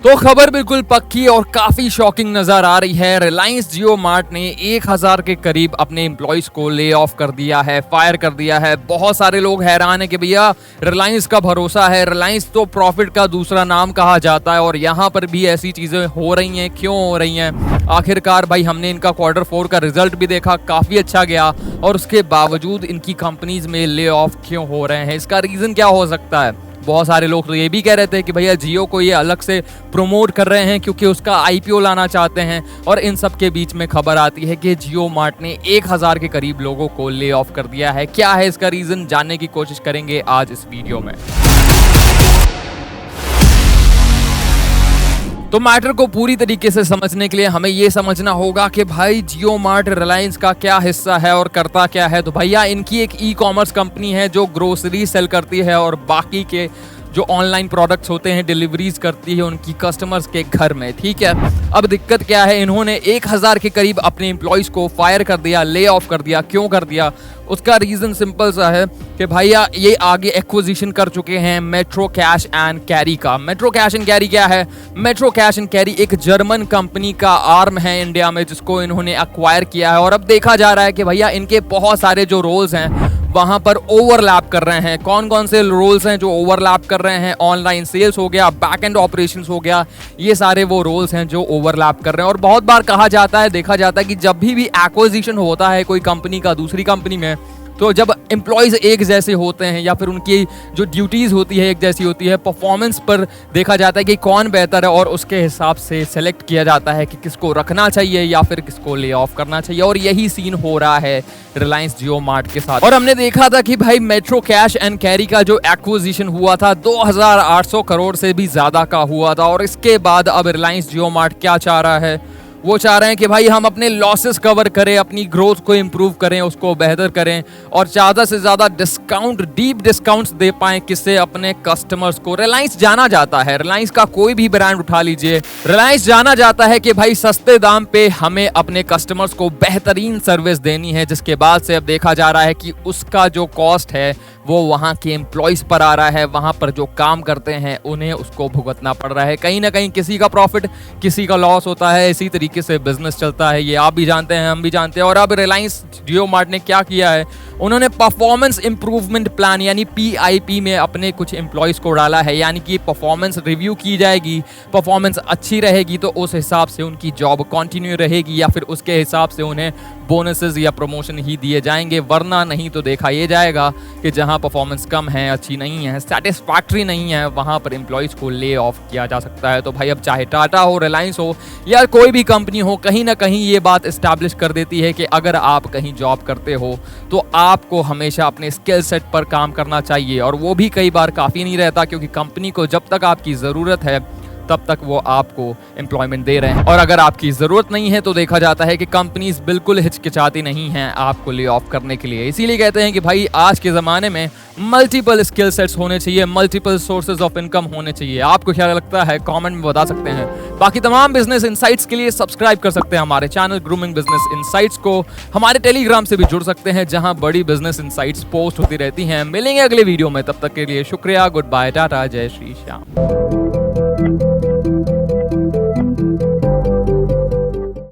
तो खबर बिल्कुल पक्की और काफी शॉकिंग नजर आ रही है। रिलायंस जियो मार्ट ने 1000 के करीब अपने एम्प्लॉयज को ले ऑफ कर दिया है, फायर कर दिया है। बहुत सारे लोग हैरान है कि भैया रिलायंस का भरोसा है, रिलायंस तो प्रॉफिट का दूसरा नाम कहा जाता है और यहाँ पर भी ऐसी चीजें हो रही हैं, क्यों हो रही हैं? आखिरकार भाई हमने इनका Q4 का रिजल्ट भी देखा, काफी अच्छा गया और उसके बावजूद इनकी कंपनीज में ले ऑफ क्यों हो रहे हैं? इसका रीजन क्या हो सकता है? बहुत सारे लोग तो ये भी कह रहे थे कि भैया जियो को ये अलग से प्रमोट कर रहे हैं क्योंकि उसका आईपीओ लाना चाहते हैं। और इन सब के बीच में खबर आती है कि जियो मार्ट ने 1000 के करीब लोगों को ले ऑफ कर दिया है। क्या है इसका रीजन, जानने की कोशिश करेंगे आज इस वीडियो में। तो मैटर को पूरी तरीके से समझने के लिए हमें ये समझना होगा कि भाई जियो मार्ट रिलायंस का क्या हिस्सा है और करता क्या है। तो भैया इनकी एक ई कॉमर्स कंपनी है जो ग्रोसरी सेल करती है और बाकी के जो ऑनलाइन प्रोडक्ट्स होते हैं डिलीवरीज करती है उनकी कस्टमर्स के घर में, ठीक है। अब दिक्कत क्या है, इन्होंने 1000 के करीब अपने एम्प्लॉयज को फायर कर दिया, ले ऑफ कर दिया। क्यों कर दिया? उसका रीजन सिंपल सा है कि भैया ये आगे एक्विजिशन कर चुके हैं मेट्रो कैश एंड कैरी का। मेट्रो कैश एंड कैरी क्या है? मेट्रो कैश एंड कैरी एक जर्मन कंपनी का आर्म है इंडिया में जिसको इन्होंने एक्वायर किया है। और अब देखा जा रहा है कि भैया इनके बहुत सारे जो रोल्स हैं वहां पर ओवरलैप कर रहे हैं। कौन कौन से रोल्स हैं जो ओवरलैप कर रहे हैं? ऑनलाइन सेल्स हो गया, बैक एंड ऑपरेशंस हो गया, ये सारे वो रोल्स हैं जो ओवरलैप कर रहे हैं। और बहुत बार कहा जाता है, देखा जाता है कि जब भी एक्विजिशन होता है कोई कंपनी का दूसरी कंपनी में, तो जब एम्प्लॉयज एक जैसे होते हैं या फिर उनकी जो ड्यूटीज होती है एक जैसी होती है, परफॉर्मेंस पर देखा जाता है कि कौन बेहतर है और उसके हिसाब से सेलेक्ट किया जाता है कि किसको रखना चाहिए या फिर किसको ले ऑफ करना चाहिए। और यही सीन हो रहा है रिलायंस जियो मार्ट के साथ। और हमने देखा था कि भाई मेट्रो कैश एंड कैरी का जो एक्विजिशन हुआ था 2800 करोड़ से भी ज्यादा का हुआ था। और इसके बाद अब रिलायंस जियो मार्ट क्या चाह रहा है? वो चाह रहे हैं कि भाई हम अपने लॉसेस कवर करें, अपनी ग्रोथ को इंप्रूव करें, उसको बेहतर करें और ज़्यादा से ज़्यादा डिस्काउंट, डीप डिस्काउंट्स दे पाएं। किससे? अपने कस्टमर्स को। रिलायंस जाना जाता है, रिलायंस का कोई भी ब्रांड उठा लीजिए, रिलायंस जाना जाता है कि भाई सस्ते दाम पे हमें अपने कस्टमर्स को बेहतरीन सर्विस देनी है। जिसके बाद से अब देखा जा रहा है कि उसका जो कॉस्ट है वो वहाँ के एम्प्लॉयज पर आ रहा है, वहाँ पर जो काम करते हैं उन्हें उसको भुगतना पड़ रहा है। कहीं ना कहीं किसी का प्रॉफिट किसी का लॉस होता है, इसी तरीके से बिजनेस चलता है। ये आप भी जानते हैं, हम भी जानते हैं। और अब रिलायंस जियो मार्ट ने क्या किया है, उन्होंने परफॉर्मेंस इंप्रूवमेंट प्लान यानी PIP में अपने कुछ एम्प्लॉयज को डाला है। यानी कि परफॉर्मेंस रिव्यू की जाएगी, परफॉर्मेंस अच्छी रहेगी तो उस हिसाब से उनकी जॉब कंटिन्यू रहेगी या फिर उसके हिसाब से उन्हें बोनसेस या प्रमोशन ही दिए जाएंगे। वरना नहीं तो देखा ये जाएगा कि जहां परफॉर्मेंस कम है, अच्छी नहीं है, सेटिस्फैक्ट्री नहीं है, वहां पर एम्प्लॉयज को ले ऑफ किया जा सकता है। तो भाई अब चाहे टाटा हो, रिलायंस हो या कोई भी कंपनी हो, कहीं ना कहीं ये बात एस्टैब्लिश कर देती है कि अगर आप कहीं जॉब करते हो तो आपको हमेशा अपने स्किल सेट पर काम करना चाहिए। और वो भी कई बार काफ़ी नहीं रहता क्योंकि कंपनी को जब तक आपकी ज़रूरत है तब तक वो आपको एम्प्लॉयमेंट दे रहे हैं। और अगर आपकी ज़रूरत नहीं है तो देखा जाता है कि कंपनीज बिल्कुल हिचकिचाती नहीं हैं आपको ले ऑफ करने के लिए। इसीलिए कहते हैं कि भाई आज के ज़माने में मल्टीपल स्किल सेट्स होने चाहिए, मल्टीपल सोर्सेज ऑफ इनकम होने चाहिए। आपको क्या लगता है कमेंट में बता सकते हैं। बाकी तमाम बिजनेस इनसाइट्स के लिए सब्सक्राइब कर सकते हैं हमारे चैनल ग्रूमिंग बिजनेस इनसाइट्स को। हमारे टेलीग्राम से भी जुड़ सकते हैं जहां बड़ी बिजनेस इनसाइट्स पोस्ट होती रहती हैं। मिलेंगे अगले वीडियो में, तब तक के लिए शुक्रिया, गुड बाय, टाटा, जय श्री श्याम।